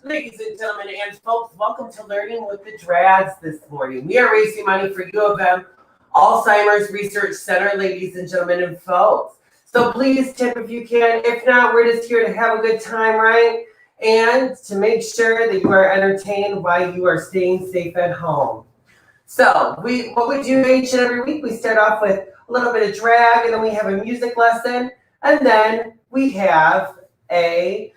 Ladies and gentlemen and folks, welcome to Learning with the Drads this morning. We are raising money for U of M Alzheimer's Research Center, ladies and gentlemen and folks. So please tip if you can. If not, we're just here to have a good time, right? And to make sure that you are entertained while you are staying safe at home. So what we do each and every week, we start off with a little bit of drag, and then we have a music lesson, and then we have a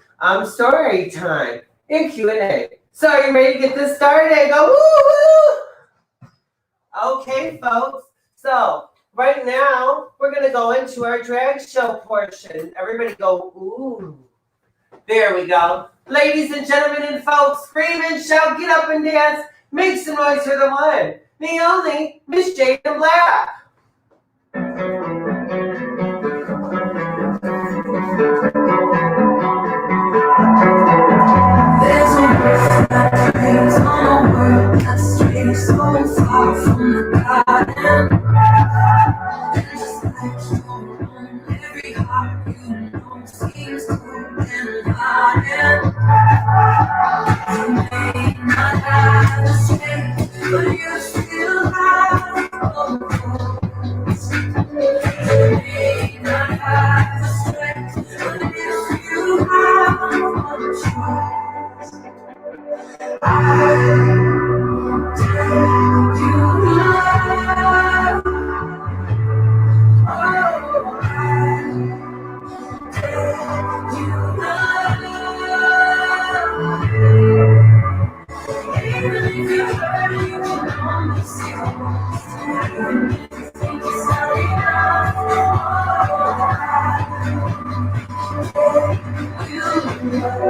story time and Q&A. So are you ready to get this started? Go woo woo! Okay, folks. So right now we're gonna go into our drag show portion. Everybody go ooh. There we go. Ladies and gentlemen and folks, scream and shout, get up and dance, make some noise for the one, the only Miss Jade in Black. There's a world that plays on a world that's strayed so far from the garden. And just like your own, every heart you know seems cold and hardened. You may not have the strength, but you still have hope. You may not have the strength, but if you have one choice, I tell you love. Oh, I tell you love. Even if you hurt, you can only see once. Even if you think it's not enough, oh, I tell you love.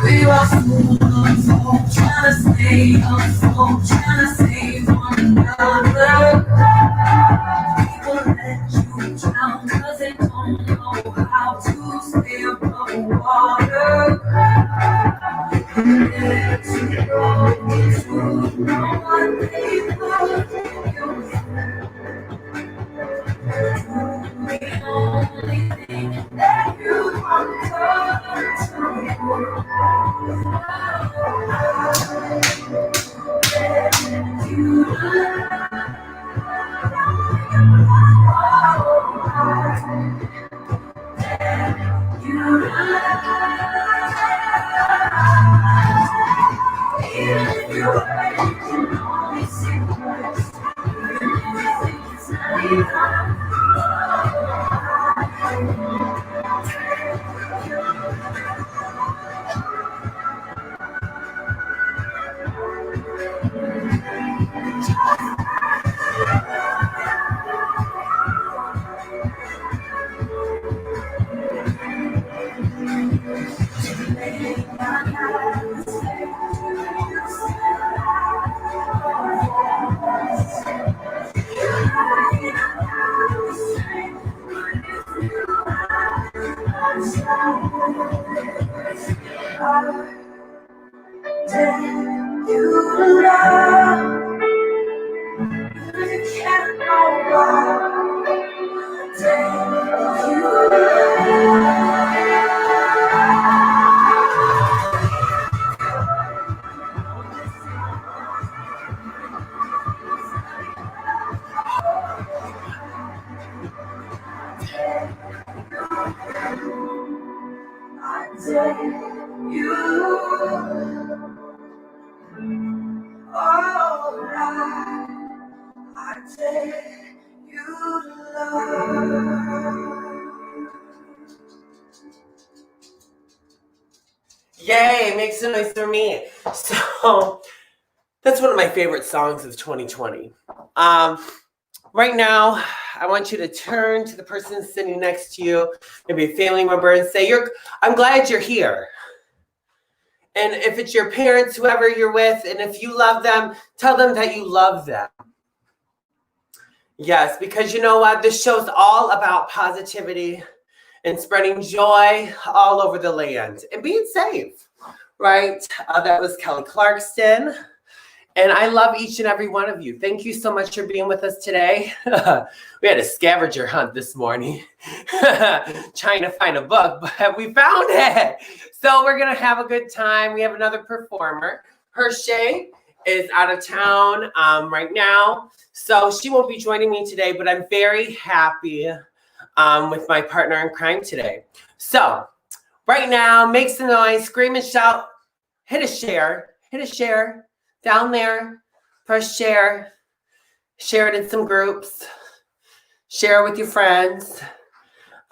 We were full of hope, trying to stay afloat, trying to save one another. People let you drown 'cause they don't know how to stay above water. And let you go into know what they put you through. The only thing that you want to do. You love. Yay, make some noise for me. So that's one of my favorite songs of 2020. Right now, I want you to turn to the person sitting next to you, maybe a family member, and say, I'm glad you're here. And if it's your parents, whoever you're with, and if you love them, tell them that you love them. Yes, because you know what? This show's all about positivity and spreading joy all over the land and being safe, right? That was Kelly Clarkson. And I love each and every one of you. Thank you so much for being with us today. We had a scavenger hunt this morning trying to find a book, but we found it. So we're going to have a good time. We have another performer. Hershey is out of town right now. So she won't be joining me today, but I'm very happy with my partner in crime today. So right now, make some noise, scream and shout, hit a share. Down there, press share it in some groups, share it with your friends.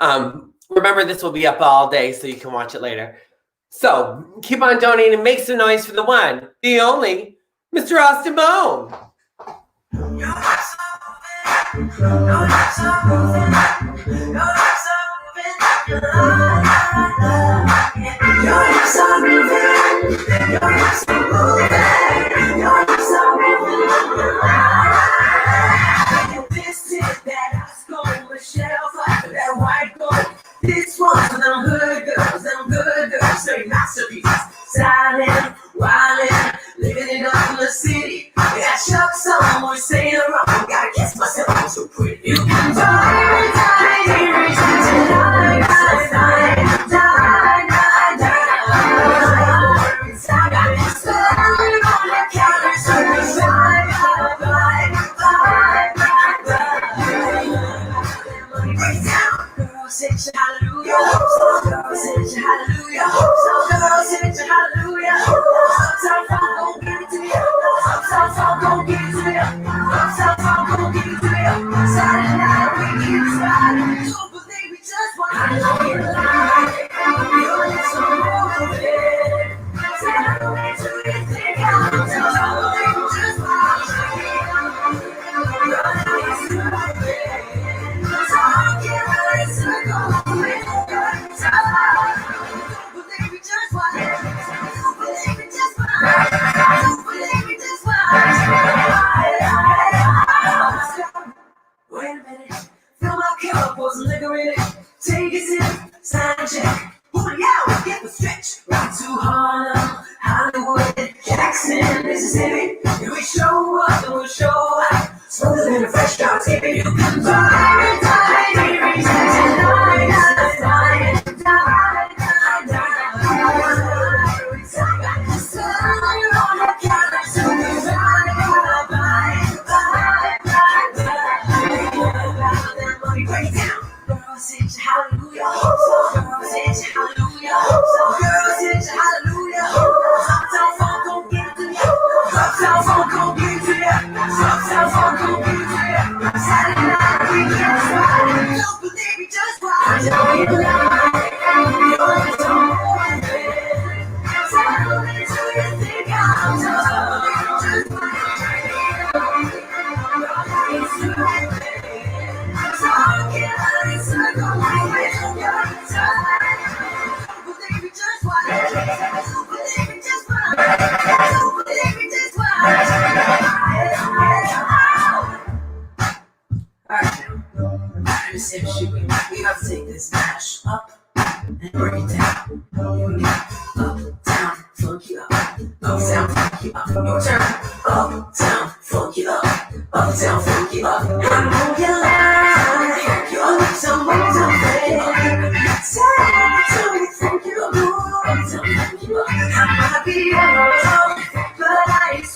Remember, this will be up all day, so you can watch it later. So keep on donating and make some noise for the one, the only, Mr. Austin Bone. This one's for them good girls, they masterpieces. Silent, wildin', living it up in the city. Yeah, Chuck, someone saying it wrong. Gotta kiss myself, I'm so pretty. You can die, Girls, hallelujah. Girls, hallelujah. Girls, hallelujah. Uptown Funk gon' give it to you. Uptown Funk gon' give it to you. Uptown Funk gon' give it to you. Saturday night we keep riding. Don't believe we just want to know you lie. You're just so motivated. Say I don't need you to think I'm don't believe we just want to know you. Wait a minute, fill my cup, pour some liquor in it. Take a sip, sign check. Pull it out, get the stretch. Right to Harlem, Hollywood, Jackson, Mississippi. If we show up, then we'll show out. Smoother than a fresh drop ticket. You can buy hallelujah, girls, it's hallelujah, girls, it's hallelujah. Uptown Funk gon' give it to you. Uptown Funk gon' give it to you. Uptown Funk gon' give it to you. Saturday night we We gotta take this dash up and bring it down. Up, down, funky up. Up, down, funky up. Your turn. Up, down, funky up. Up, down, funky up. I know you like your lips are motivated. Tell me, think you move. Tell me, think you up. I might be alone, but I ain't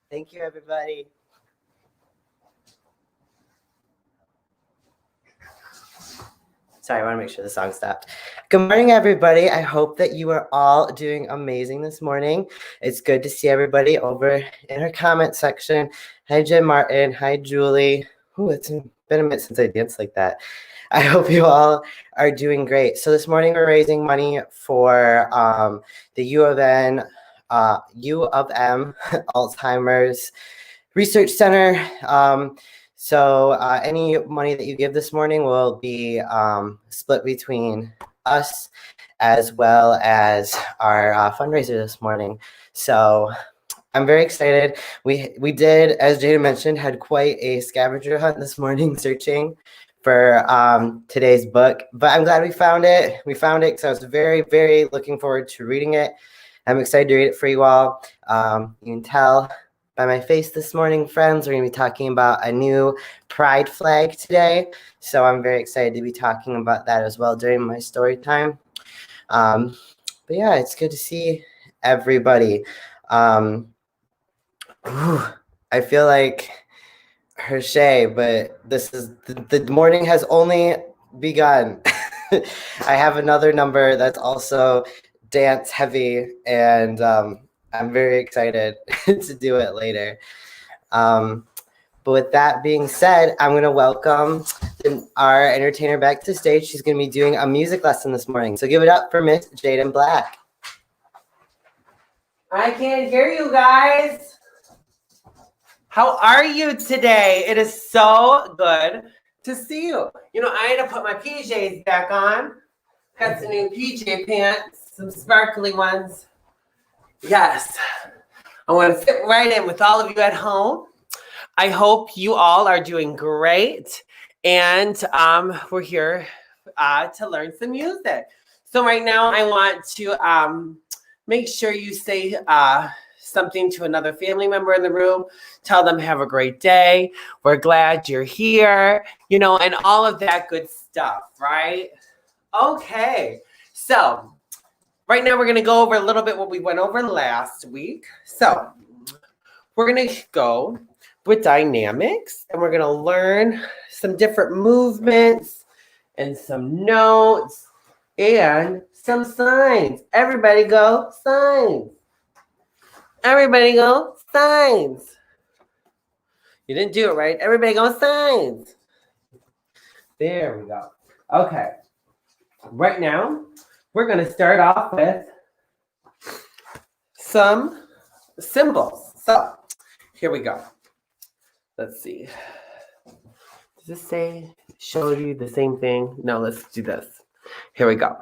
Thank you, everybody. Sorry, I want to make sure the song stopped. Good morning, everybody. I hope that you are all doing amazing this morning. It's good to see everybody over in our comment section. Hi, Jim Martin. Hi, Julie. Ooh, it's been a minute since I danced like that. I hope you all are doing great. So this morning we're raising money for the U of M Alzheimer's Research Center. So any money that you give this morning will be split between us as well as our fundraiser this morning. So I'm very excited. We did, as Jada mentioned, had quite a scavenger hunt this morning searching for today's book, but I'm glad we found it. We found it because I was very, very looking forward to reading it. I'm excited to read it for you all. You can tell by my face this morning, friends, we're going to be talking about a new pride flag today. So I'm very excited to be talking about that as well during my story time. But yeah, it's good to see everybody. I feel like Hershey, but this is the morning has only begun. I have another number that's also dance heavy, and I'm very excited to do it later. But with that being said, I'm going to welcome our entertainer back to the stage. She's going to be doing a music lesson this morning. So give it up for Miss Jaden Black. I can't hear you guys. How are you today? It is so good to see you. You know, I had to put my PJs back on. Got some new PJ pants, some sparkly ones. Yes. I want to fit right in with all of you at home. I hope you all are doing great. And we're here to learn some music. So right now I want to make sure you say something to another family member in the room. Tell them have a great day. We're glad you're here, you know, and all of that good stuff, right? Okay. So right now we're going to go over a little bit what we went over last week. So we're going to go with dynamics, and we're going to learn some different movements and some notes and some signs. Everybody go signs. Everybody go signs. You didn't do it right. Everybody go signs. There we go. Okay. Right now, we're going to start off with some symbols. So here we go. Let's see. Does this say show you the same thing? No, let's do this. Here we go.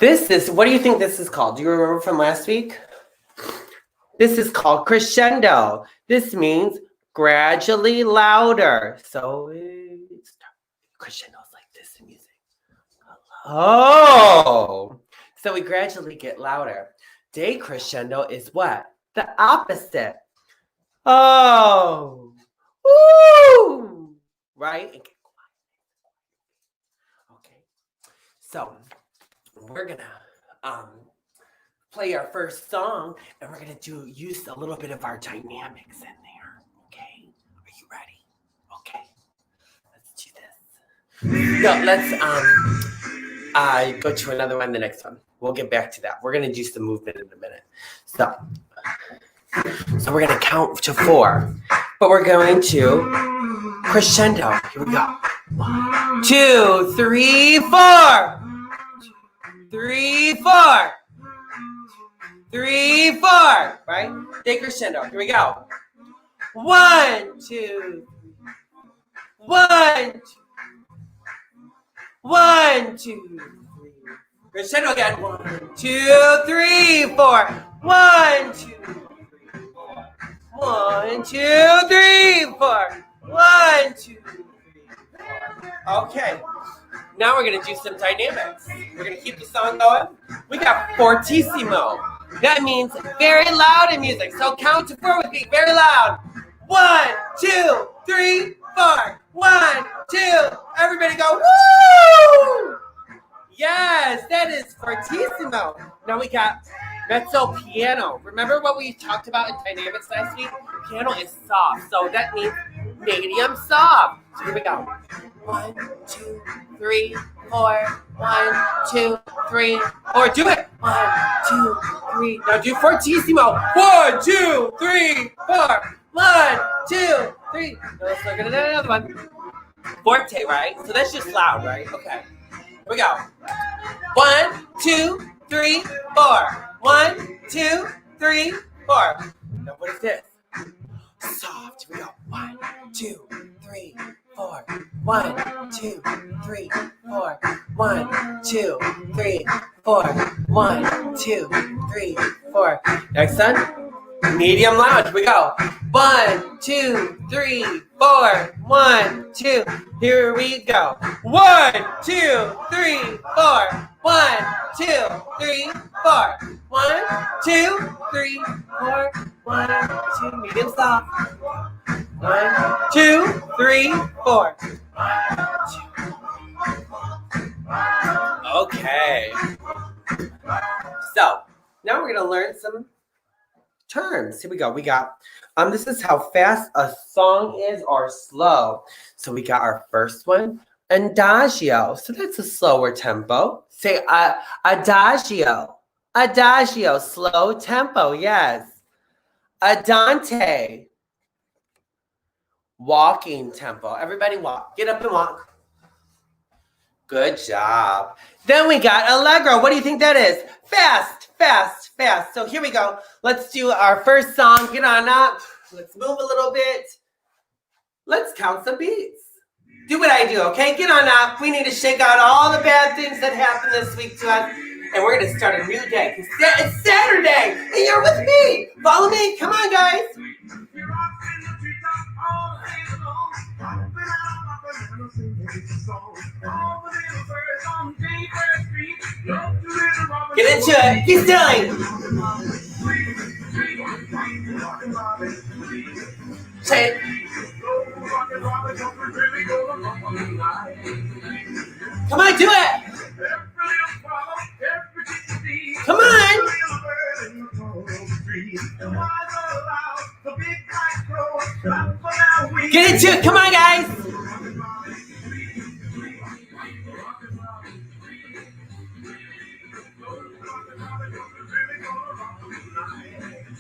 This is, what do you think this is called? Do you remember from last week? This is called crescendo. This means gradually louder. So it's crescendos like this in music. Oh, so we gradually get louder. Decrescendo is what? The opposite. Oh, woo, right? And get quiet. Okay, so we're gonna play our first song, and we're gonna use a little bit of our dynamics in there. Okay, are you ready? Okay, let's do this. No, let's go to another one, the next one. We'll get back to that. We're going to do some movement in a minute. So we're going to count to 4, but we're going to crescendo. Here we go. 1, 2, 3, 4. 3, 4. 3, 4. Right? Take crescendo. Here we go. 1, 2. 1, 2. 1, 2, 3. Crescendo again. 1, 2, 3, 4. 1, 2, 3, 4. 1, 2, 3, 4. 1, 2, 3, 4. Okay. Now we're gonna do some dynamics. We're gonna keep the song going. We got fortissimo. That means very loud in music. So count to 4 with me. Very loud. 1, 2, 3, 4. 1, 2. Everybody go, woo! Yes, that is fortissimo. Now we got mezzo piano. Remember what we talked about in dynamics last week? Piano is soft, so that means medium soft. So here we go. 1, 2, 3, 4. 1, 2, 3, 4. Do it. 1, 2, 3. Now do fortissimo. 1, 2, 3, 4. 1, 2, 3. Now let's look at another one. Forte, right? So that's just loud, right? Okay. Here we go. 1, 2, 3, 4. 1, 2, 3, 4. Now what is this? Soft. Here we go. 1, 2, 3, 4. 1, 2, 3, 4. 1, 2, 3, 4. 1, 2, 3, 4. Next one. Medium loud. Here we go. 1, 2, 3, 4. 1, 2. Here we go. 1, 2, 3, 4. 1, 2, 3, 4. 1, 2, 3, 4. 1, 2. Medium soft. 1, 2, 3, 4. 1, 2. Okay. So now we're gonna learn some terms. Here we go. We got this is how fast a song is or slow. So we got our first one, adagio. So that's a slower tempo. Say adagio. Adagio, slow tempo. Yes. Andante. Walking tempo. Everybody walk. Get up and walk. Good job. Then we got allegro. What do you think that is? Fast, fast, fast. So here we go. Let's do our first song. Get on up. Let's move a little bit. Let's count some beats. Do what I do, okay? Get on up. We need to shake out all the bad things that happened this week to us. And we're going to start a new day. It's Saturday. And you're with me. Follow me. Come on, guys. Get into it. Keep still. Say it. Come on, do it. Come on. Get into it. Come on, guys.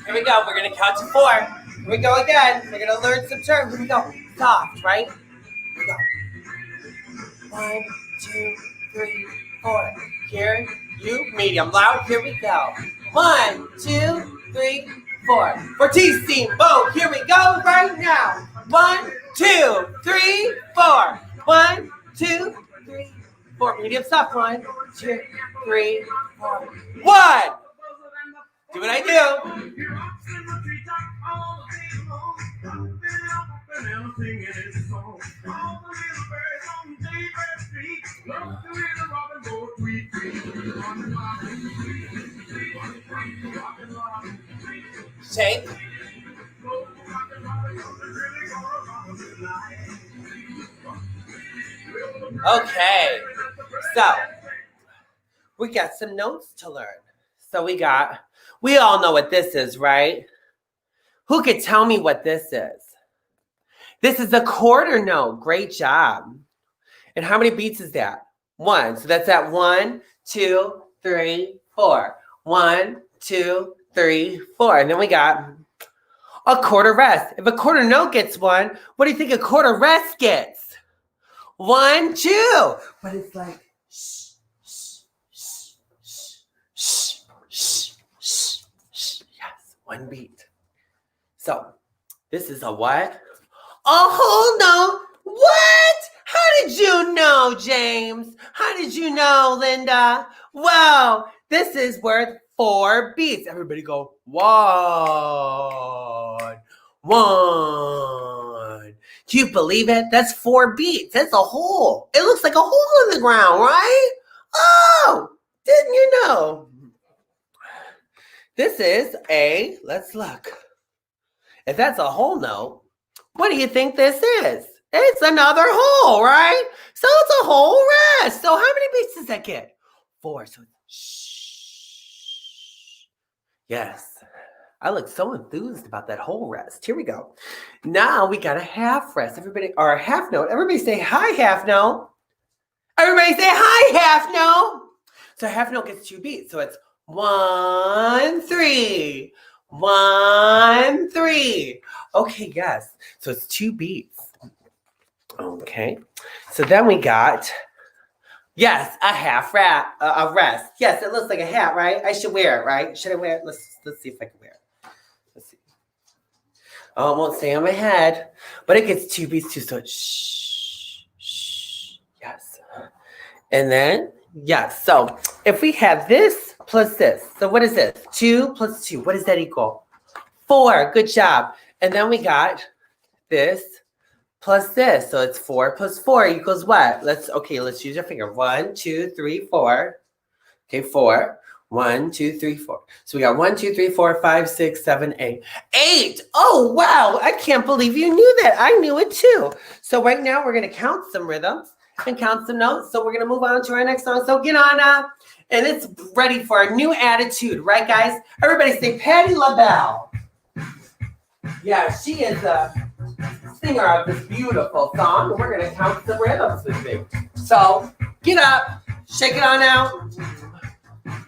Here we go. We're going to count to 4. Here we go again. We're going to learn some terms. Here we go. Soft, right? Here we go. 1, 2, 3, 4. Here, you, medium, loud. Here we go. 1, 2, 3, 4. Fortissimo. Here we go right now. 1, 2, 3, 4. 1, 2, 3, 4. Medium soft. 1, 2, 3, 4. 1. Do what I do. Shake. Okay. So, we got some notes to learn. So we all know what this is, right? Who could tell me what this is? This is a quarter note. Great job. And how many beats is that? 1. So that's at 1, 2, 3, 4. 1, 2, 3, 4. And then we got a quarter rest. If a quarter note gets 1, what do you think a quarter rest gets? 1, 2. But it's like shh, shh, shh, shh, shh, shh, shh. Yes, 1 beat. So this is a what? A whole note. What? How did you know, James? How did you know, Linda? Well, this is worth 4 beats. Everybody go 1, 1. Do you believe it? That's 4 beats. That's a hole. It looks like a hole in the ground, right? Oh, didn't you know? This is a, let's look. If that's a whole note, what do you think this is? It's another hole, right? So it's a whole rest. So how many beats does that get? 4. So shh. Yes. I look so enthused about that whole rest. Here we go. Now we got a half rest. Everybody, or a half note. Everybody say hi, half note. Everybody say hi, half note. So half note gets 2 beats. So it's 1, 3. 1, 3. Okay, yes. So it's 2 beats. Okay. So then we got, yes, a half a rest. Yes, it looks like a hat, right? I should wear it, right? Should I wear it? Let's see if I can wear it. Let's see. Oh, it won't stay on my head, but it gets 2 beats too. So shh, shh. Yes. And then, yes. So if we have this plus this, so what is this? 2 plus 2. What does that equal? 4. Good job. And then we got this plus this. So it's 4 plus 4 equals what? Let's use your finger. 1, 2, 3, 4. Okay, 4. 1, 2, 3, 4. So we got 1, 2, 3, 4, 5, 6, 7, 8. 8! Oh, wow. I can't believe you knew that. I knew it too. So right now we're going to count some rhythms and count some notes. So we're going to move on to our next song. So get on up. And it's ready for a new attitude. Right, guys? Everybody say Patti LaBelle. Yeah, she is a singer of this beautiful song. And we're going to count some rhythms with me. So get up. Shake it on out.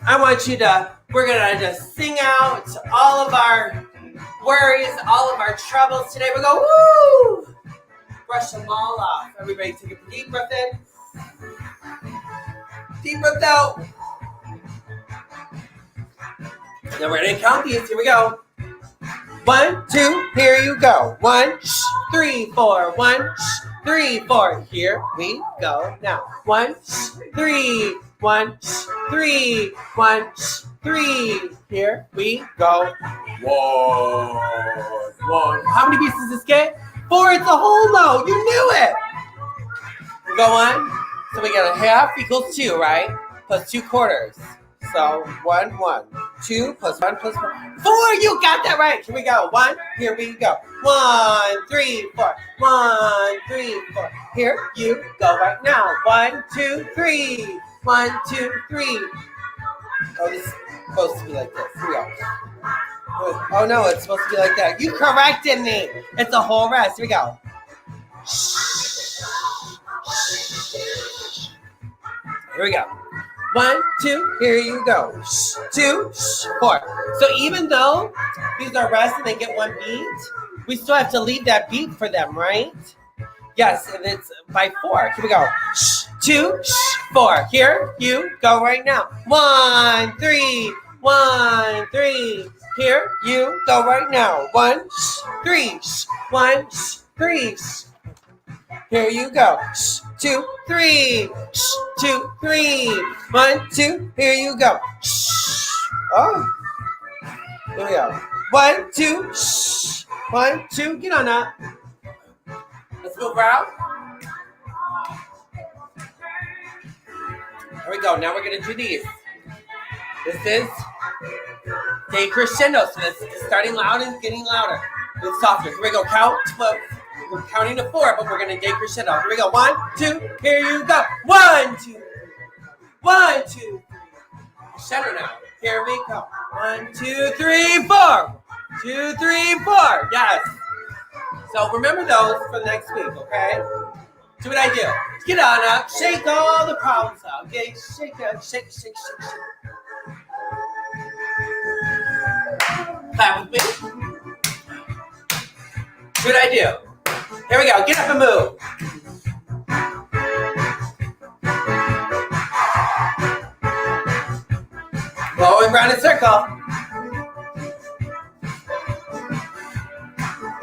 I want you to, we're going to just sing out all of our worries, all of our troubles today. We go, woo! Brush them all off. Everybody take a deep breath in. Deep breath out. Then we're going to count these. Here we go. 1, 2, here you go. 1, 3, 4. 1, 3, 4. Here we go. Now, 1, 3. 1, 3. 1, 3. Here we go. 1, 1. How many beats does this get? 4. It's a whole note. You knew it. We go on. So we got a half equals 2, right? Plus 2 quarters. So 1, 1. 2 plus 1 plus 4. 4. You got that right. Here we go. 1. Here we go. 1, 3, 4. 1, 3, 4. Here you go right now. 1, 2, 3. 1, 2, 3. Oh, this is supposed to be like this. Here we go. Oh no, it's supposed to be like that. You corrected me. It's a whole rest. Here we go. Here we go. 1, 2, here you go. 2, 4. So even though these are rests and they get 1 beat, we still have to leave that beat for them, right? Yes, and it's by 4. Here we go. 2, 4. Here you go right now. 1, 3. 1, 3. Here you go right now. 1, 3. 1, 3. Here you go. 2, 3. 2, 3. 1, 2. Here you go. Oh. Here we go. 1, 2. 1, 2. Get on up. Let's move around. Here we go. Now we're going to do these. This is decrescendo. So this is starting loud and getting louder. It's softer. Here we go. Count 12. We're counting to 4, but we're going to decrescendo. Here we go. 1, 2. Here you go. 1, 2. 1, 2, 3. Crescendo now. Here we go. 1, 2, 3, 4. 2, 3, 4. Yes. So remember those for the next week, okay? Do what I do. Get on up, shake all the problems out. Okay, shake up, shake, shake, shake, shake. Clap with me. Good idea. Here we go. Get up and move. Going round in circle.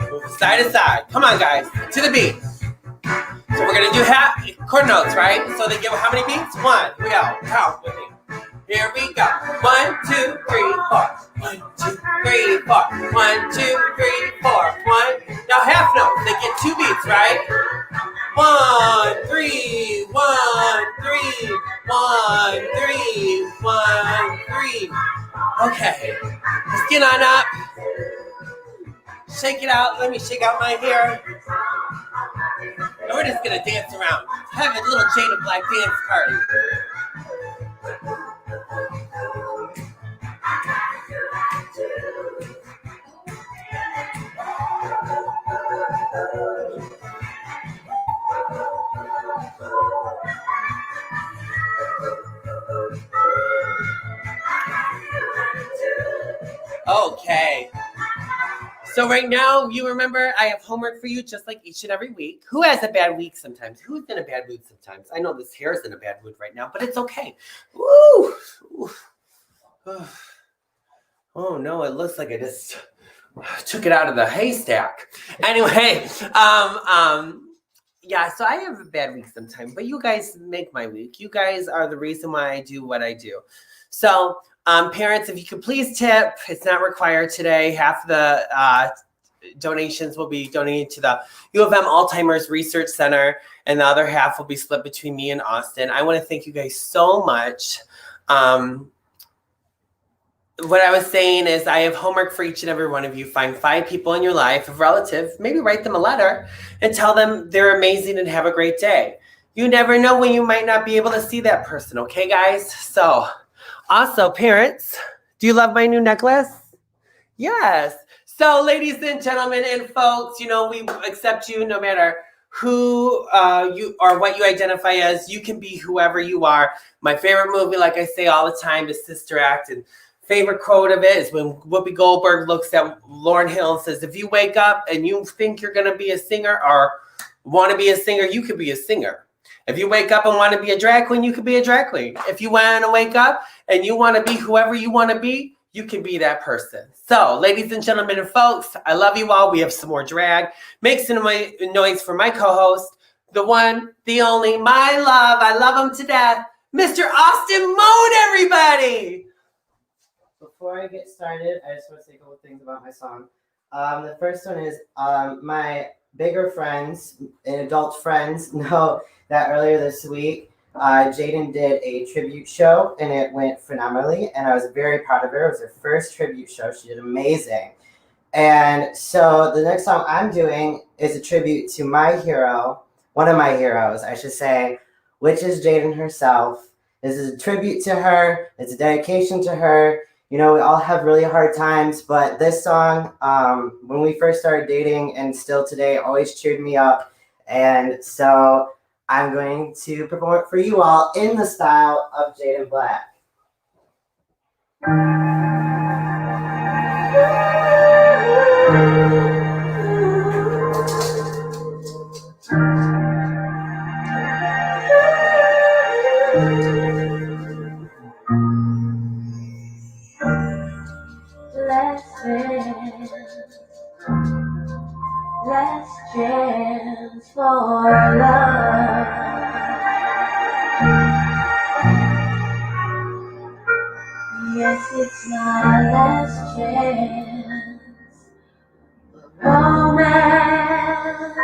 Move side to side. Come on, guys. To the beat. So we're going to do half chord notes, right? So they give how many beats? 1. We go. Count with me. Here we go. 1, 2, 3, 4. 1, 2, 3, 4. 1, 2, 3, 4. 1. Now half notes. They get 2 beats, right? 1, 3, 1, 3, 1, 3, 1, 3. Okay. Let's get on up. Shake it out. Let me shake out my hair. And we're just gonna dance around. Have a little Jada Black dance party. Okay. So right now, you remember I have homework for you just like each and every week. Who has a bad week sometimes? Who's in a bad mood sometimes? I know this hair is in a bad mood right now, but it's okay. Woo! Oh no, it looks like I just took it out of the haystack. Anyway, yeah, so I have a bad week sometimes, but you guys make my week. You guys are the reason why I do what I do. So parents, if you could please tip, it's not required today. Half the donations will be donated to the U of M Alzheimer's Research Center, and the other half will be split between me and Austin. I want to thank you guys so much. What I was saying is I have homework for each and every one of you. Find 5 people in your life, a relative, maybe write them a letter and tell them they're amazing and have a great day. You never know when you might not be able to see that person, okay, guys? So also, parents, do you love my new necklace? Yes. So, ladies and gentlemen and folks, you know, we accept you no matter who you or what you identify as. You can be whoever you are. My favorite movie, like I say all the time, is Sister Act. And favorite quote of it is when Whoopi Goldberg looks at Lauryn Hill and says, if you wake up and you think you're going to be a singer or want to be a singer, you could be a singer. If you wake up and want to be a drag queen, you could be a drag queen. If you want to wake up and you want to be whoever you want to be, you can be that person. So, ladies and gentlemen and folks, I love you all. We have some more drag. Make some noise for my co-host, the one, the only, my love. I love him to death, Mr. Austin Moan, everybody. Before I get started, I just want to say a couple things about my song. The first one is my bigger friends and adult friends know that earlier this week, Jaden did a tribute show and it went phenomenally. And I was very proud of her. It was her first tribute show. She did amazing. And so the next song I'm doing is a tribute to my hero, one of my heroes, I should say, which is Jaden herself. This is a tribute to her. It's a dedication to her. You know, we all have really hard times, but this song, when we first started dating and still today, always cheered me up. And so I'm going to perform it for you all in the style of Jaden Black. Last chance for love. Yes, it's my last chance for romance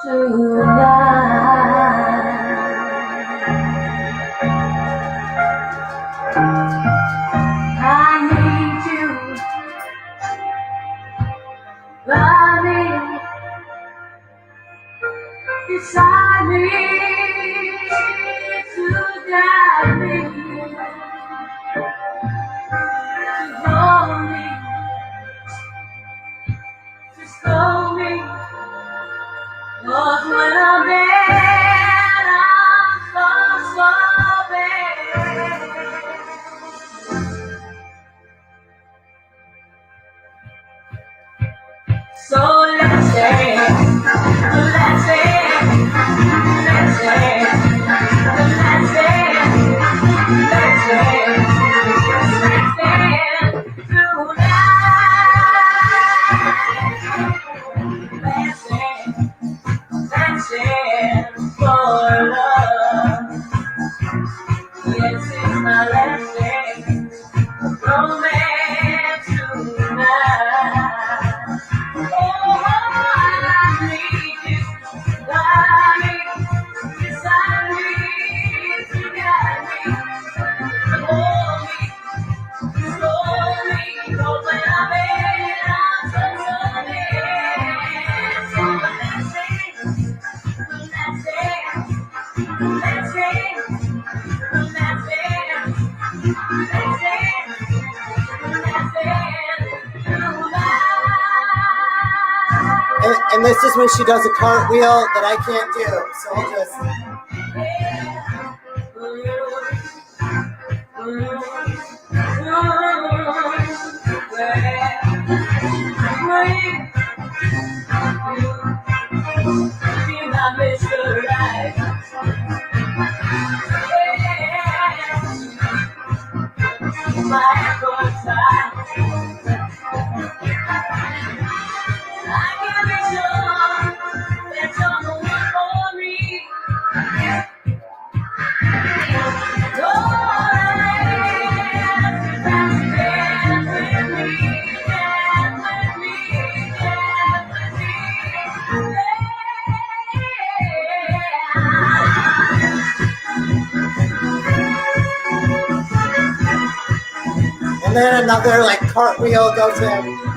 tonight. I need you by me, beside me, to guide me. Just hold me, 'cause when I'm there, this is my last day. Romance tonight. Oh, I need you. Yes, I need you. Got me. Hold me. Hold me. Know when I'm in, I'm so And this is when she does a cartwheel that I can't do. So I'll just. And then another like cartwheel goes in.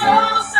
so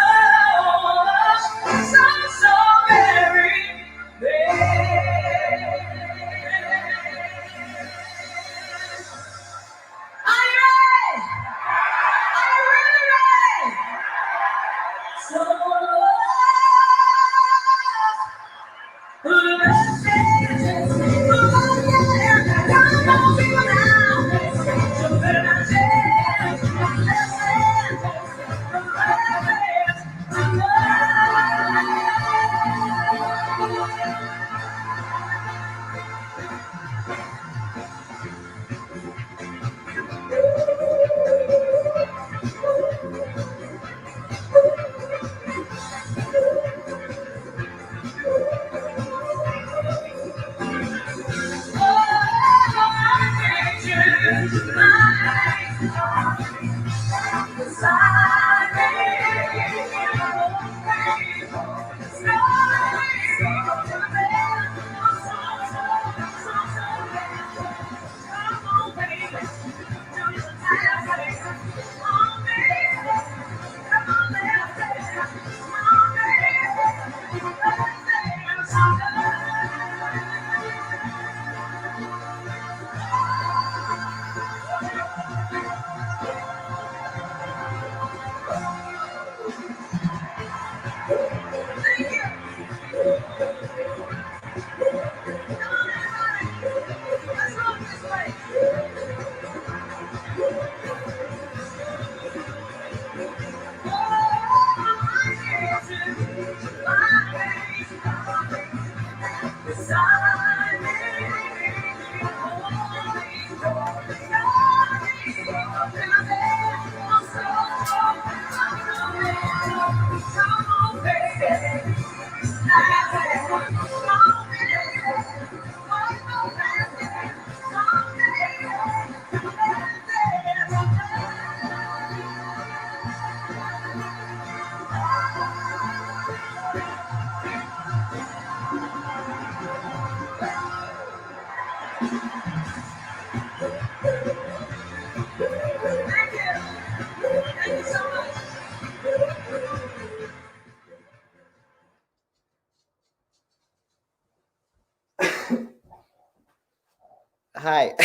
Hi.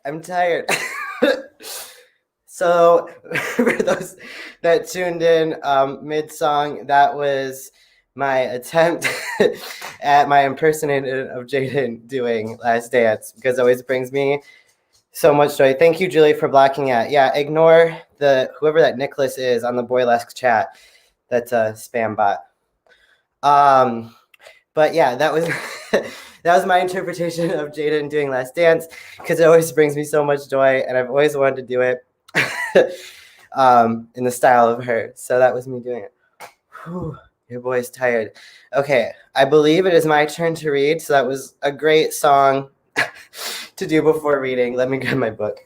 I'm tired. So, for those that tuned in mid-song, that was my attempt at my impersonation of Jaden doing Last Dance, because it always brings me so much joy. Thank you, Julie, for blocking it. Yeah, ignore whoever that Nicholas is on the Boylesque chat. That's a spam bot. But yeah, that was that was my interpretation of Jaden doing Last Dance, because it always brings me so much joy, and I've always wanted to do it in the style of her. So that was me doing it. Whew, your boy's tired. Okay, I believe it is my turn to read. So that was a great song to do before reading. Let me grab my book.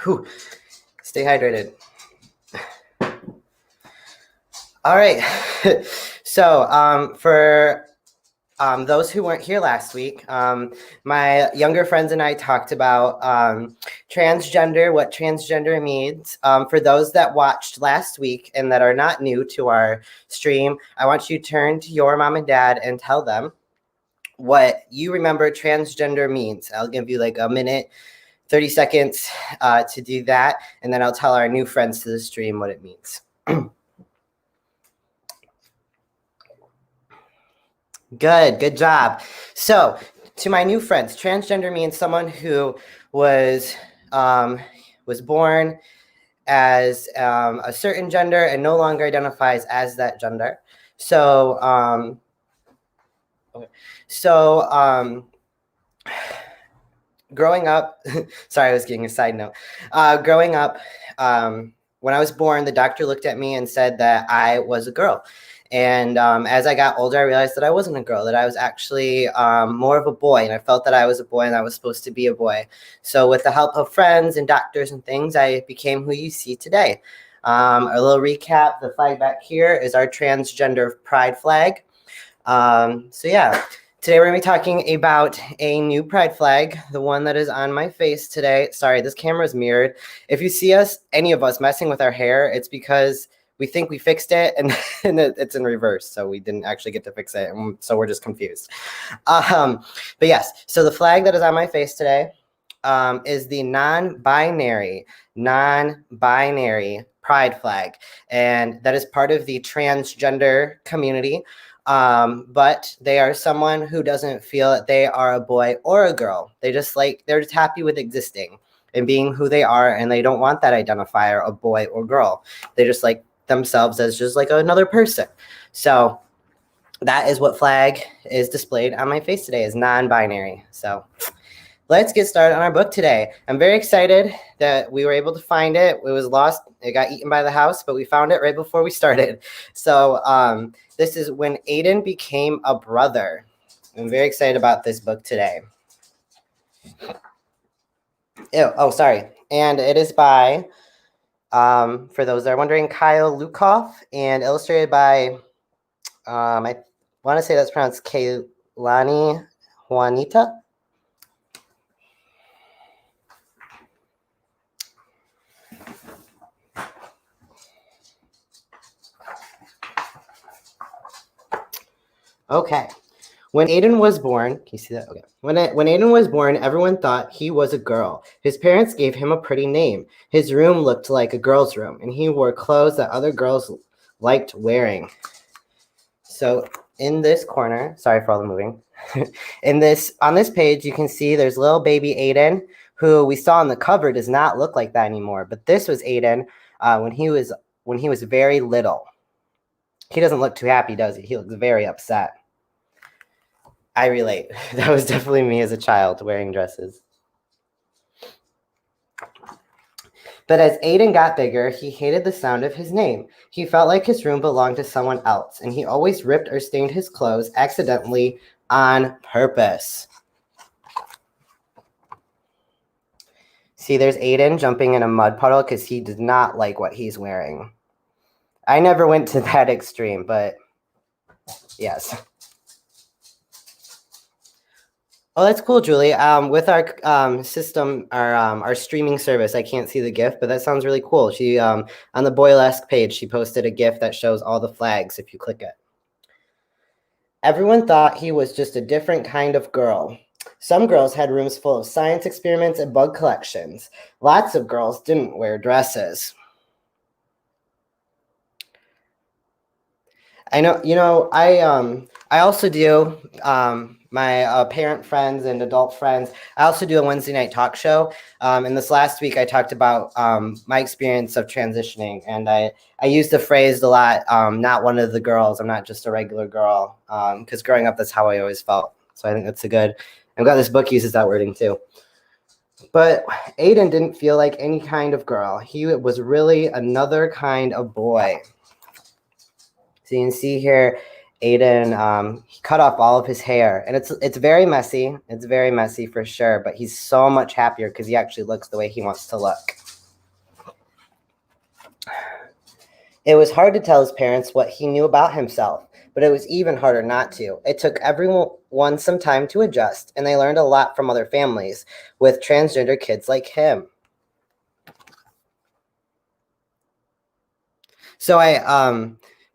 Whew. Stay hydrated. All right. So for those who weren't here last week, my younger friends and I talked about transgender, what transgender means. For those that watched last week and that are not new to our stream, I want you to turn to your mom and dad and tell them what you remember transgender means. I'll give you like a minute, 30 seconds to do that, and then I'll tell our new friends to the stream what it means. Good job. So, to my new friends, transgender means someone who was born as a certain gender and no longer identifies as that gender. So, growing up, sorry, I was getting a side note. Growing up, when I was born, the doctor looked at me and said that I was a girl. And as I got older, I realized that I wasn't a girl, that I was actually more of a boy. And I felt that I was a boy and I was supposed to be a boy. So with the help of friends and doctors and things, I became who you see today. A little recap, the flag back here is our transgender pride flag. So yeah, today we're going to be talking about a new pride flag, the one that is on my face today. Sorry, this camera is mirrored. If you see any of us messing with our hair, it's because we think we fixed it and it's in reverse. So we didn't actually get to fix it. And so we're just confused. But yes, so the flag that is on my face today is the non-binary pride flag. And that is part of the transgender community. But they are someone who doesn't feel that they are a boy or a girl. They're just happy with existing and being who they are. And they don't want that identifier of boy or girl. They just like themselves as just like another person. So that is what flag is displayed on my face today, is non-binary. So let's get started on our book today. I'm very excited that we were able to find it. It was lost. It got eaten by the house, but we found it right before we started. So this is When Aiden Became a Brother. I'm very excited about this book today. Sorry. And it is by, for those that are wondering, Kyle Lukoff, and illustrated by, I want to say that's pronounced Kaylani Juanita. Okay. When Aiden was born, can you see that? Okay. When Aiden was born, everyone thought he was a girl. His parents gave him a pretty name. His room looked like a girl's room, and he wore clothes that other girls liked wearing. So in this corner, sorry for all the moving. On this page, you can see there's little baby Aiden, who we saw on the cover does not look like that anymore. But this was Aiden when he was very little. He doesn't look too happy, does he? He looks very upset. I relate. That was definitely me as a child wearing dresses. But as Aiden got bigger, he hated the sound of his name. He felt like his room belonged to someone else, and he always ripped or stained his clothes accidentally on purpose. See, there's Aiden jumping in a mud puddle because he did not like what he's wearing. I never went to that extreme, but yes. Oh, that's cool, Julie. With our system, our streaming service, I can't see the GIF, but that sounds really cool. She on the Boylesque page, she posted a GIF that shows all the flags if you click it. Everyone thought he was just a different kind of girl. Some girls had rooms full of science experiments and bug collections. Lots of girls didn't wear dresses. I know, I also do my parent friends and adult friends. I also do a Wednesday night talk show. And this last week, I talked about my experience of transitioning, and I used the phrase a lot. Not one of the girls. I'm not just a regular girl. Because growing up, that's how I always felt. So I think that's a good. I'm glad this book uses that wording too. But Aiden didn't feel like any kind of girl. He was really another kind of boy. So you can see here, Aiden, he cut off all of his hair, and it's very messy. It's very messy for sure, but he's so much happier because he actually looks the way he wants to look. It was hard to tell his parents what he knew about himself, but it was even harder not to. It took everyone some time to adjust, and they learned a lot from other families with transgender kids like him. So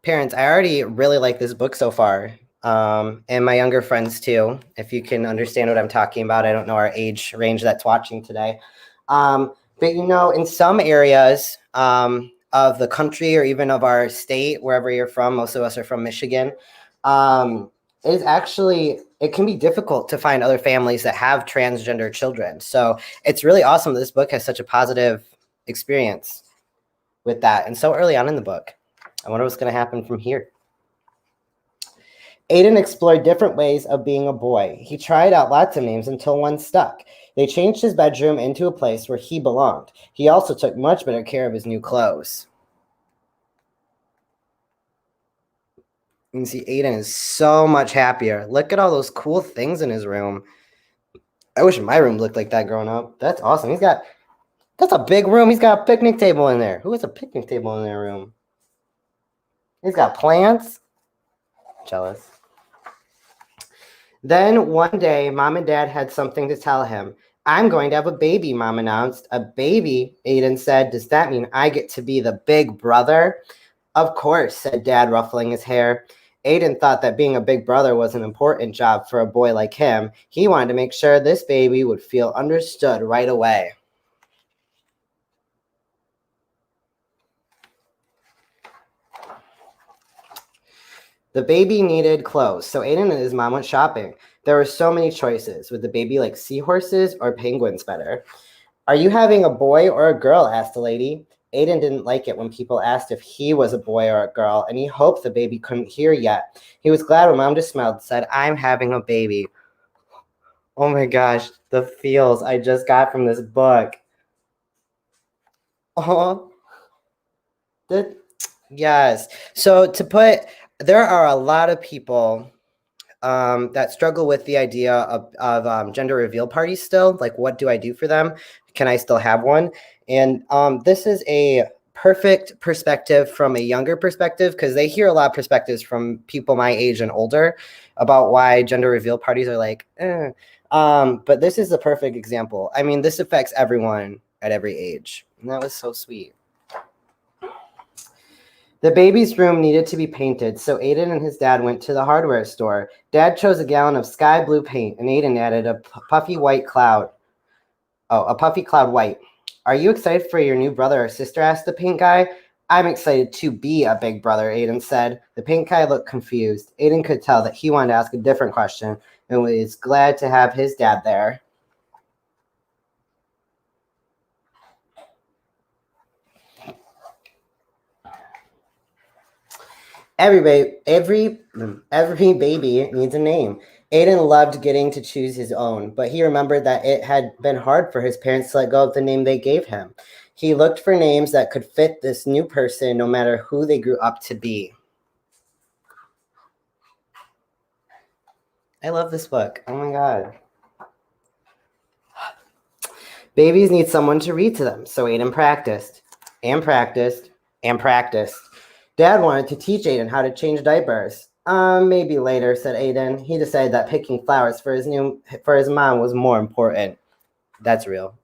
parents, I already really like this book so far, and my younger friends too, if you can understand what I'm talking about. I don't know our age range that's watching today. But, in some areas of the country or even of our state, wherever you're from, most of us are from Michigan, it can be difficult to find other families that have transgender children. So it's really awesome that this book has such a positive experience with that, and so early on in the book. I wonder what's going to happen from here. Aiden explored different ways of being a boy. He tried out lots of names until one stuck. They changed his bedroom into a place where he belonged. He also took much better care of his new clothes. You can see Aiden is so much happier. Look at all those cool things in his room. I wish my room looked like that growing up. That's awesome. That's a big room. He's got a picnic table in there. Who has a picnic table in their room? He's got plants. Jealous. Then one day, Mom and Dad had something to tell him. I'm going to have a baby, Mom announced. A baby, Aiden said. Does that mean I get to be the big brother? Of course, said Dad, ruffling his hair. Aiden thought that being a big brother was an important job for a boy like him. He wanted to make sure this baby would feel understood right away. The baby needed clothes, so Aiden and his mom went shopping. There were so many choices. Would the baby like seahorses or penguins better? Are you having a boy or a girl? Asked the lady. Aiden didn't like it when people asked if he was a boy or a girl, and he hoped the baby couldn't hear yet. He was glad when Mom just smiled and said, I'm having a baby. Oh my gosh, the feels I just got from this book. Oh, yes. So there are a lot of people that struggle with the idea of gender reveal parties still. Like, what do I do for them? Can I still have one? And this is a perfect perspective from a younger perspective, because they hear a lot of perspectives from people my age and older about why gender reveal parties are like, eh. But this is a perfect example. I mean, this affects everyone at every age. And that was so sweet. The baby's room needed to be painted, so Aiden and his dad went to the hardware store. Dad chose a gallon of sky blue paint, and Aiden added a puffy cloud white. Are you excited for your new brother or sister? Asked the paint guy. I'm excited to be a big brother, Aiden said. The paint guy looked confused. Aiden could tell that he wanted to ask a different question and was glad to have his dad there. Every baby needs a name. Aiden loved getting to choose his own, but he remembered that it had been hard for his parents to let go of the name they gave him. He looked for names that could fit this new person no matter who they grew up to be. I love this book. Oh my God. Babies need someone to read to them, so Aiden practiced and practiced and practiced. Dad wanted to teach Aiden how to change diapers. Maybe later, said Aiden. He decided that picking flowers for his mom was more important. That's real.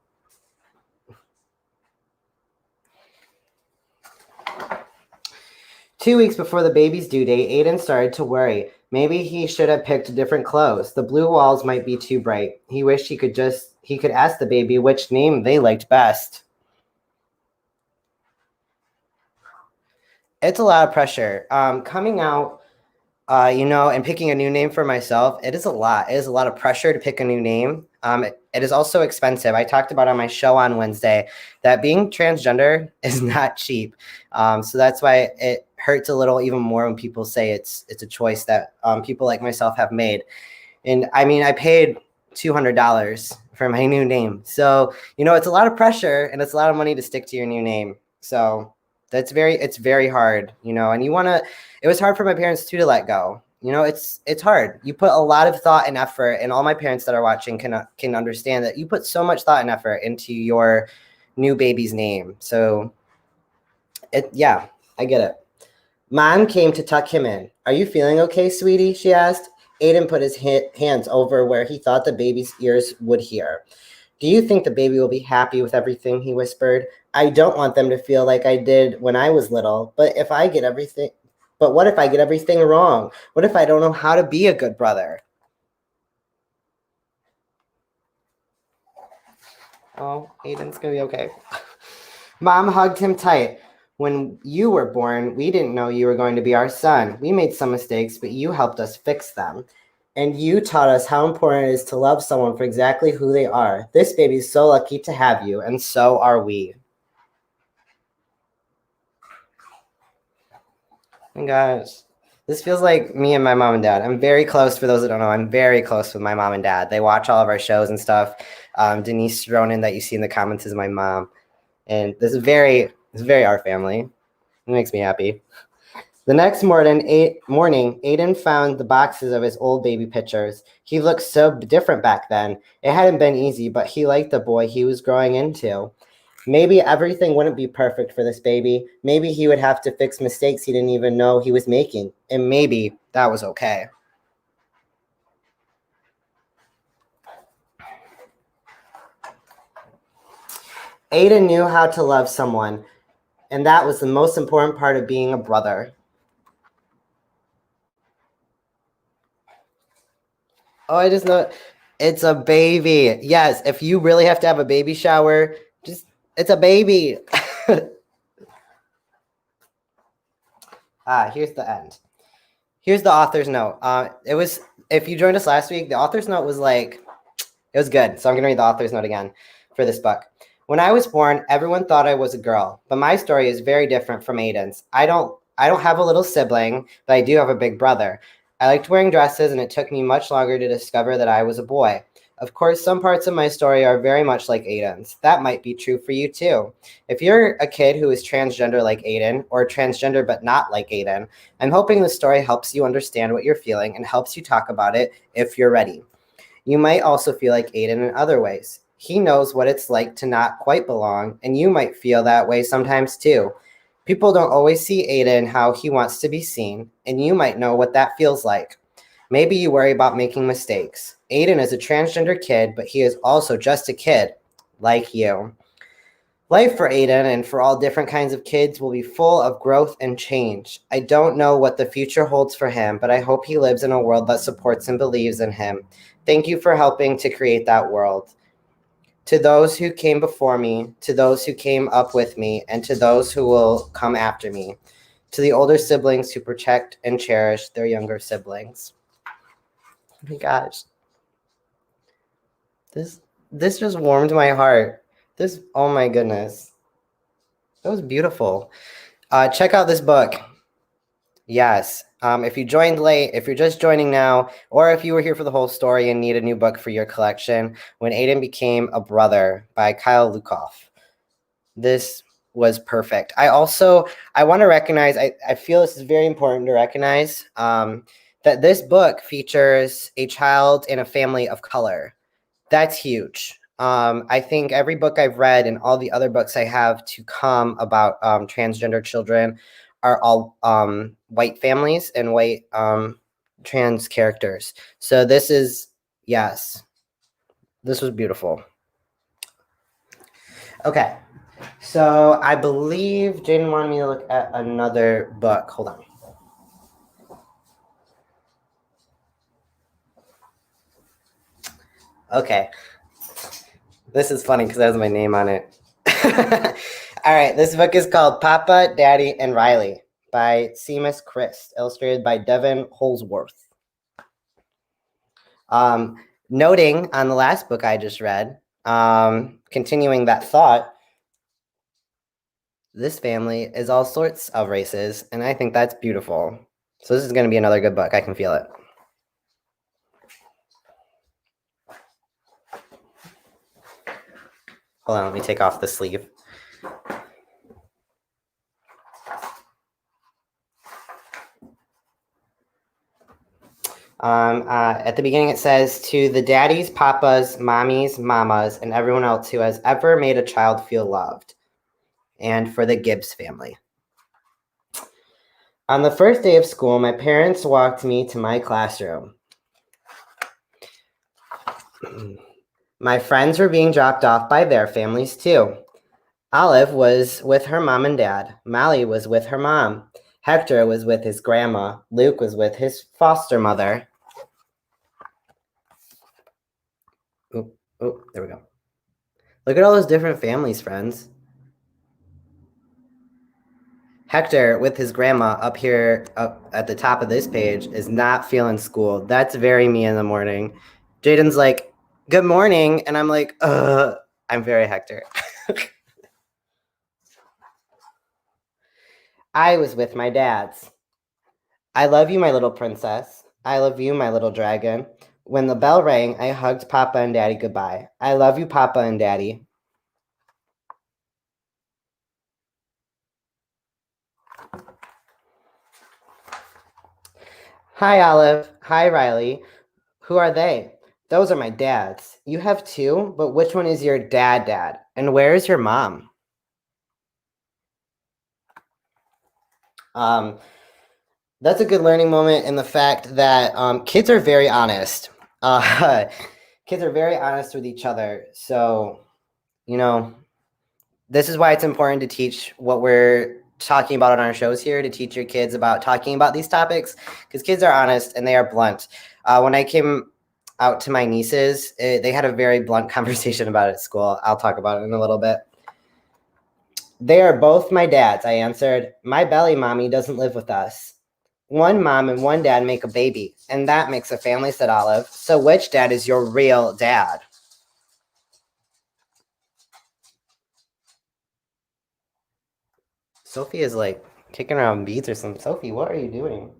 Two weeks before the baby's due date, Aiden started to worry. Maybe he should have picked different clothes. The blue walls might be too bright. He wished he could ask the baby which name they liked best. It's a lot of pressure. Coming out, and picking a new name for myself, it is a lot. It is a lot of pressure to pick a new name. It is also expensive. I talked about on my show on Wednesday that being transgender is not cheap. So that's why it hurts a little even more when people say it's a choice that people like myself have made. And I mean, I paid $200 for my new name. So, it's a lot of pressure and it's a lot of money to stick to your new name. So it's very hard, and it was hard for my parents too to let go. It's hard. You put a lot of thought and effort, and all my parents that are watching can understand that you put so much thought and effort into your new baby's name. So I get it. Mom came to tuck him in. Are you feeling okay, sweetie? She asked. Aiden put his hands over where he thought the baby's ears would hear. Do you think the baby will be happy with everything? He whispered. I don't want them to feel like I did when I was little, but what if I get everything wrong? What if I don't know how to be a good brother? Oh, Aiden's gonna be okay. Mom hugged him tight. When you were born, we didn't know you were going to be our son. We made some mistakes, but you helped us fix them. And you taught us how important it is to love someone for exactly who they are. This baby's so lucky to have you, and so are we. Oh my gosh. This feels like me and my mom and dad. I'm very close, for those that don't know, I'm very close with my mom and dad. They watch all of our shows and stuff. Denise Ronan that you see in the comments is my mom. And this is very our family. It makes me happy. The next morning, Aiden found the boxes of his old baby pictures. He looked so different back then. It hadn't been easy, but he liked the boy he was growing into. Maybe everything wouldn't be perfect for this baby. Maybe he would have to fix mistakes he didn't even know he was making. And maybe that was okay. Aiden knew how to love someone, and that was the most important part of being a brother. Oh, I just know it's a baby. Yes, if you really have to have a baby shower, it's a baby. Here's the end. Here's the author's note. If you joined us last week, the author's note was it was good. So I'm going to read the author's note again for this book. When I was born, everyone thought I was a girl, but my story is very different from Aiden's. I don't have a little sibling, but I do have a big brother. I liked wearing dresses, and it took me much longer to discover that I was a boy. Of course, some parts of my story are very much like Aiden's. That might be true for you too. If you're a kid who is transgender like Aiden, or transgender but not like Aiden, I'm hoping the story helps you understand what you're feeling and helps you talk about it if you're ready. You might also feel like Aiden in other ways. He knows what it's like to not quite belong, and you might feel that way sometimes too. People don't always see Aiden how he wants to be seen, and you might know what that feels like. Maybe you worry about making mistakes. Aiden is a transgender kid, but he is also just a kid, like you. Life for Aiden and for all different kinds of kids will be full of growth and change. I don't know what the future holds for him, but I hope he lives in a world that supports and believes in him. Thank you for helping to create that world. To those who came before me, to those who came up with me, and to those who will come after me, to the older siblings who protect and cherish their younger siblings. Oh my gosh. This just warmed my heart. Oh my goodness. That was beautiful. Check out this book. Yes. If you joined late, if you're just joining now, or if you were here for the whole story and need a new book for your collection, When Aiden Became a Brother by Kyle Lukoff. This was perfect. I want to recognize, I feel this is very important to recognize that this book features a child in a family of color. That's huge. I think every book I've read and all the other books I have to come about transgender children are all white families and white trans characters. So this is, yes, this was beautiful. Okay, so I believe Jaden wanted me to look at another book. Hold on. Okay, this is funny because that has my name on it. All right, this book is called Papa, Daddy, and Riley by Seamus Christ, illustrated by Devin Holsworth. Noting on the last book I just read, continuing that thought, this family is all sorts of races, and I think that's beautiful. So this is going to be another good book. I can feel it. Hold on, let me take off the sleeve. At the beginning, it says, to the daddies, papas, mommies, mamas, and everyone else who has ever made a child feel loved, and for the Gibbs family. On the first day of school, my parents walked me to my classroom. My friends were being dropped off by their families too. Olive was with her mom and dad. Molly was with her mom. Hector was with his grandma. Luke was with his foster mother. Oh, there we go. Look at all those different families, friends. Hector with his grandma up here up at the top of this page is not feeling school. That's very me in the morning. Jaden's like, good morning. And I'm like, I'm very Hector. I was with my dads. I love you, my little princess. I love you, my little dragon. When the bell rang, I hugged Papa and Daddy goodbye. I love you, Papa and Daddy. Hi, Olive. Hi, Riley. Who are they? Those are my dads. You have two, but which one is your dad? And where is your mom? That's a good learning moment in the fact that kids are very honest. Kids are very honest with each other. So, you know, this is why it's important to teach what we're talking about on our shows here, to teach your kids about talking about these topics, because kids are honest and they are blunt. When I came out to my nieces, they had a very blunt conversation about it at school. I'll talk about it in a little bit. They are both my dads, I answered. My belly mommy doesn't live with us. One mom and one dad make a baby, and that makes a family, said Olive. So which dad is your real dad? Sophie is like kicking around beads or something. Sophie, what are you doing?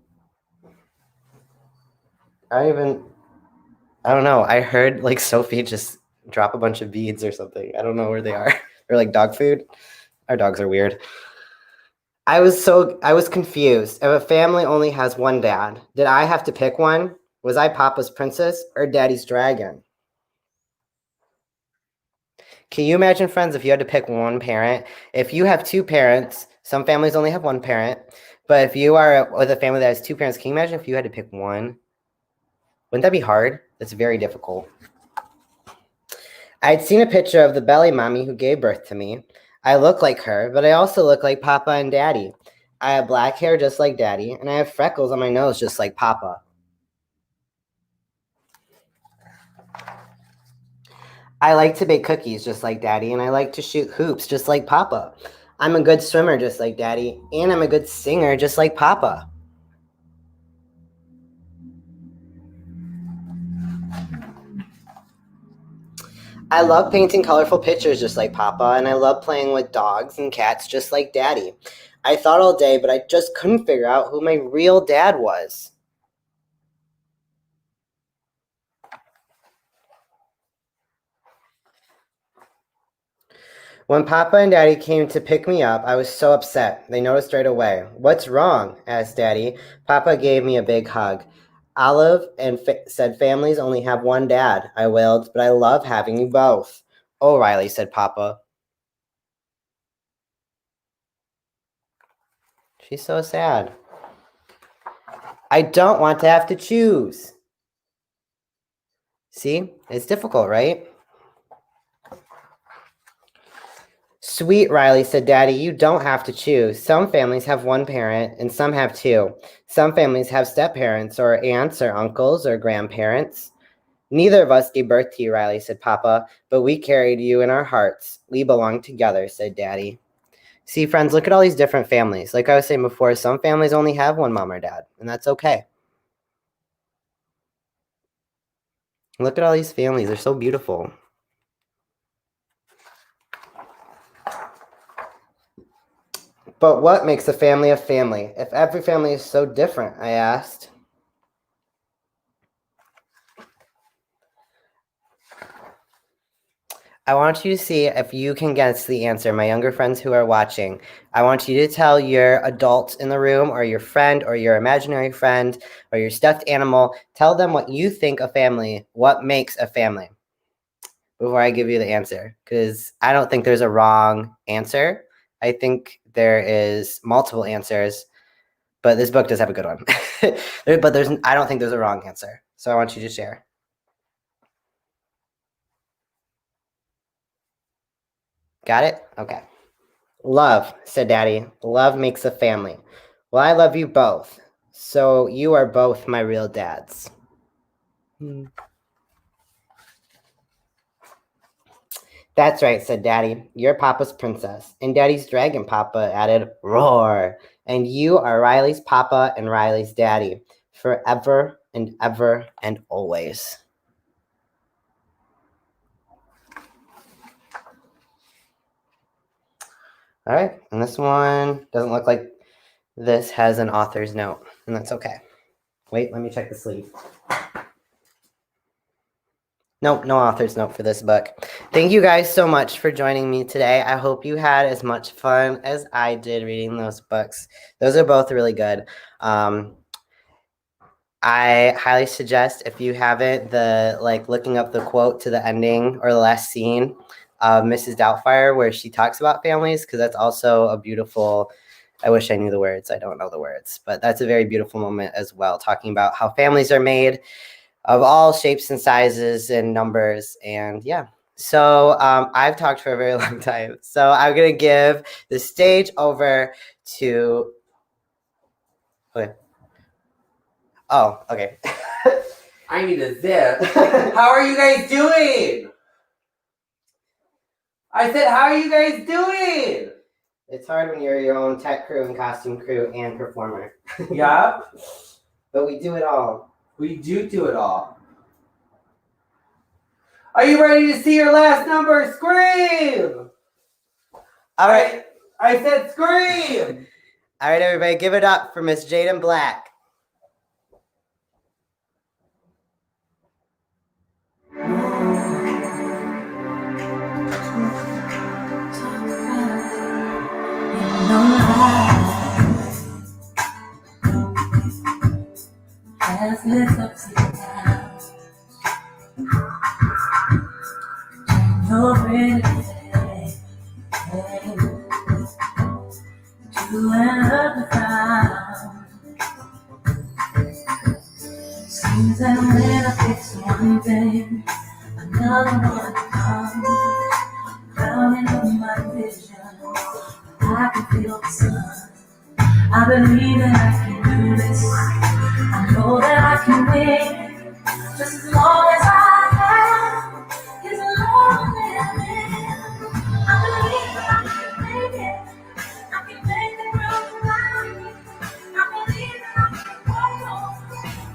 I don't know. I heard like Sophie just drop a bunch of beads or something. I don't know where they are. They're like dog food. Our dogs are weird. I was confused. If a family only has one dad, did I have to pick one? Was I Papa's princess or Daddy's dragon? Can you imagine, friends, if you had to pick one parent? If you have two parents, some families only have one parent, but if you are with a family that has two parents, can you imagine if you had to pick one? Wouldn't that be hard? That's very difficult. I'd seen a picture of the belly mommy who gave birth to me. I look like her, but I also look like Papa and Daddy. I have black hair just like Daddy, and I have freckles on my nose just like Papa. I like to bake cookies just like Daddy, and I like to shoot hoops just like Papa. I'm a good swimmer just like Daddy, and I'm a good singer just like Papa. I love painting colorful pictures just like Papa, and I love playing with dogs and cats just like Daddy. I thought all day, but I just couldn't figure out who my real dad was. When Papa and Daddy came to pick me up, I was so upset. They noticed right away. What's wrong? Asked Daddy. Papa gave me a big hug. Olive and said families only have one dad. I wailed, but I love having you both. Oh, Riley, said Papa. She's so sad. I don't want to have to choose. See, it's difficult, right? Sweet, Riley, said Daddy, you don't have to choose. Some families have one parent and some have two. Some families have step-parents or aunts or uncles or grandparents. Neither of us gave birth to you, Riley, said Papa, but we carried you in our hearts. We belong together, said Daddy. See, friends, look at all these different families. Like I was saying before, some families only have one mom or dad, and that's okay. Look at all these families. They're so beautiful. But what makes a family a family? If every family is so different, I asked. I want you to see if you can guess the answer. My younger friends who are watching, I want you to tell your adult in the room or your friend or your imaginary friend or your stuffed animal, tell them what you think a family, what makes a family before I give you the answer. Because I don't think there's a wrong answer. I think there is multiple answers, but this book does have a good one. But I don't think there's a wrong answer. So I want you to share. Got it? Okay. Love, said Daddy. Love makes a family. Well, I love you both. So you are both my real dads. That's right, said Daddy. You're Papa's princess. And Daddy's dragon, Papa added, roar. And you are Riley's Papa and Riley's Daddy. Forever and ever and always. All right, and this one doesn't look like this has an author's note, and that's okay. Wait, let me check the sleeve. Nope, no author's note for this book. Thank you guys so much for joining me today. I hope you had as much fun as I did reading those books. Those are both really good. I highly suggest, if you haven't, looking up the quote to the ending or the last scene of Mrs. Doubtfire, where she talks about families, because that's also a beautiful, I wish I knew the words. I don't know the words, but that's a very beautiful moment as well, talking about how families are made of all shapes and sizes and numbers. And yeah, so I've talked for a very long time. So I'm going to give the stage over to, okay. Oh, okay. I need a zip. How are you guys doing? I said, how are you guys doing? It's hard when you're your own tech crew and costume crew and performer. Yeah. But we do it all. We do it all. Are you ready to see your last number? Scream! All right. I said scream! All right, everybody, give it up for Miss Jaden Black. As its ups and downs, no ready to end up the ground. Seems that when I fix one thing, another one comes, clouding up my vision. I can feel the sun. I believe that I can do this. I know that I can win, just as long as I have His love living. I believe that I can make it. I can make it through the night. I believe that I can hold on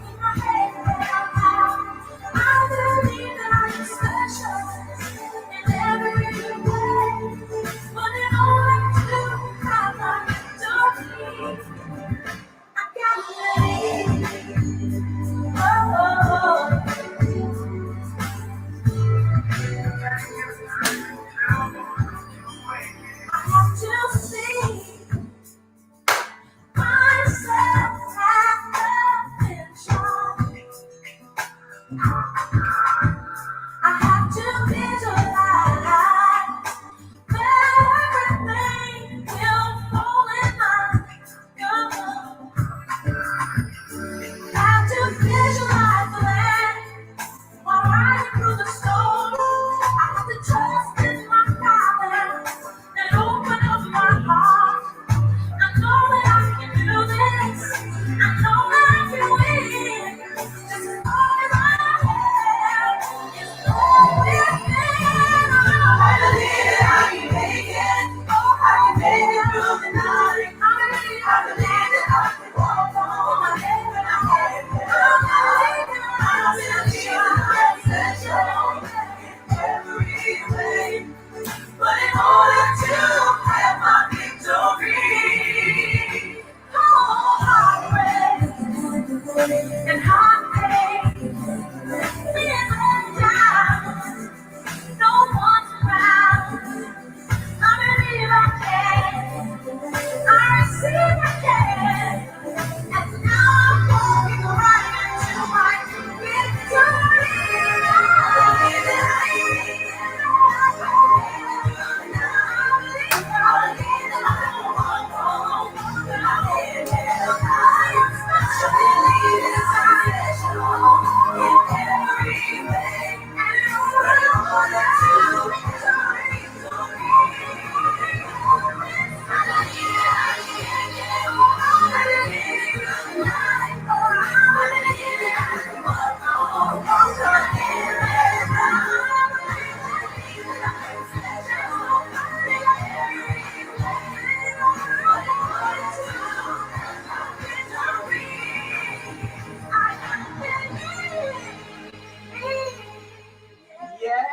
with my head held high. I believe that I am special in every way. But in order to have my victory, I gotta believe.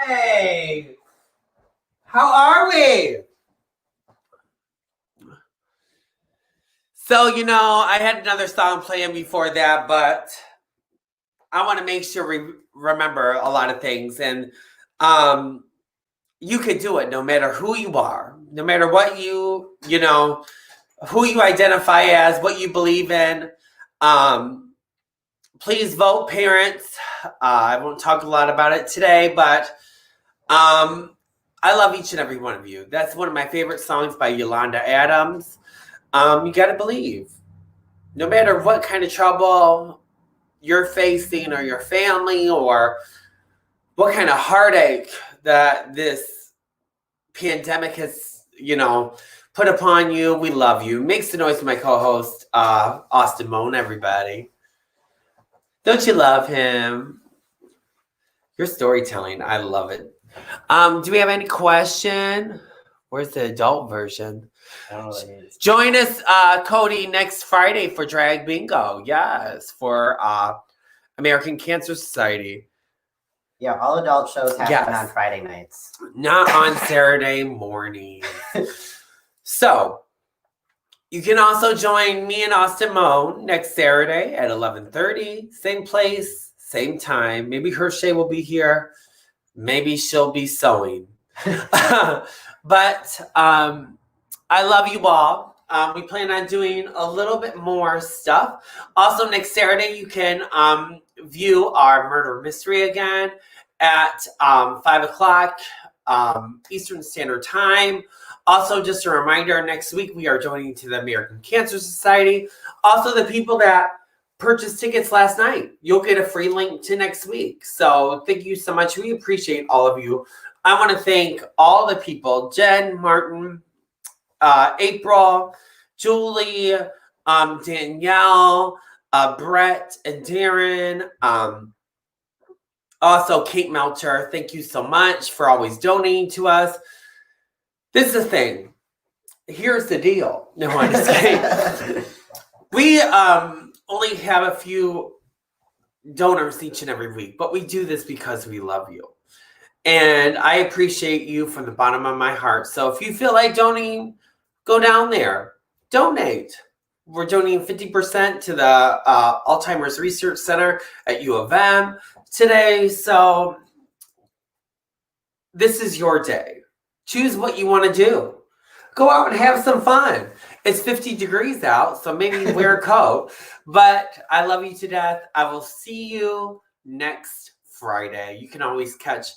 Yay! How are we? So, I had another song playing before that, but I want to make sure we remember a lot of things. And you could do it no matter who you are, no matter what who you identify as, what you believe in. Please vote, parents. I won't talk a lot about it today, but I love each and every one of you. That's one of my favorite songs by Yolanda Adams. You got to believe, no matter what kind of trouble you're facing or your family or what kind of heartache that this pandemic has, put upon you, we love you. Makes the noise with my co-host, Austin Moan, everybody. Don't you love him? Your storytelling, I love it. Do we have any question? Where's the adult version? I don't know what it is. Join us, Cody, next Friday for Drag Bingo. Yes, for American Cancer Society. Yeah, all adult shows happen Yes. on Friday nights. Not on Saturday morning. So, you can also join me and Austin Moan next Saturday at 11:30. Same place, same time. Maybe Hershey will be here. Maybe she'll be sewing. But I love you all. We plan on doing a little bit more stuff. Also, next Saturday, you can view our murder mystery again at 5 o'clock Eastern Standard Time. Also, just a reminder, next week we are joining to the American Cancer Society. Also, the people that purchased tickets last night, you'll get a free link to next week. So thank you so much. We appreciate all of you. I want to thank all the people, Jen, Martin, April, Julie, Danielle, Brett, and Darren. Also, Kate Melcher, thank you so much for always donating to us. This is the thing. Here's the deal. No, I'm just kidding. We only have a few donors each and every week, but we do this because we love you. And I appreciate you from the bottom of my heart. So if you feel like donating, go down there. Donate. We're donating 50% to the Alzheimer's Research Center at U of M today. So this is your day. Choose what you want to do. Go out and have some fun. It's 50 degrees out, so maybe wear a coat. But I love you to death. I will see you next Friday. You can always catch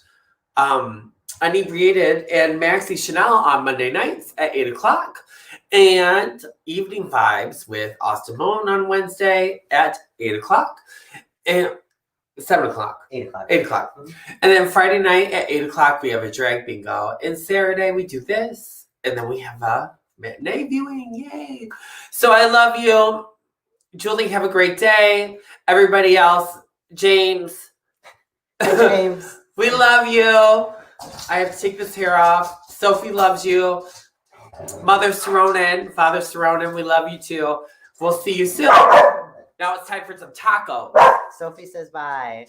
Inebriated and Maxie Chanel on Monday nights at 8 o'clock. And Evening Vibes with Austin Moan on Wednesday at 8 o'clock. And 7 o'clock. 8 o'clock. 8 o'clock. And then Friday night at 8 o'clock, we have a drag bingo. And Saturday, we do this. And then we have a matinee viewing. Yay. So I love you. Julie, have a great day. Everybody else, James. James. We love you. I have to take this hair off. Sophie loves you. Mother Saronin, Father Saronin, we love you too. We'll see you soon. Now it's time for some tacos. Sophie says bye.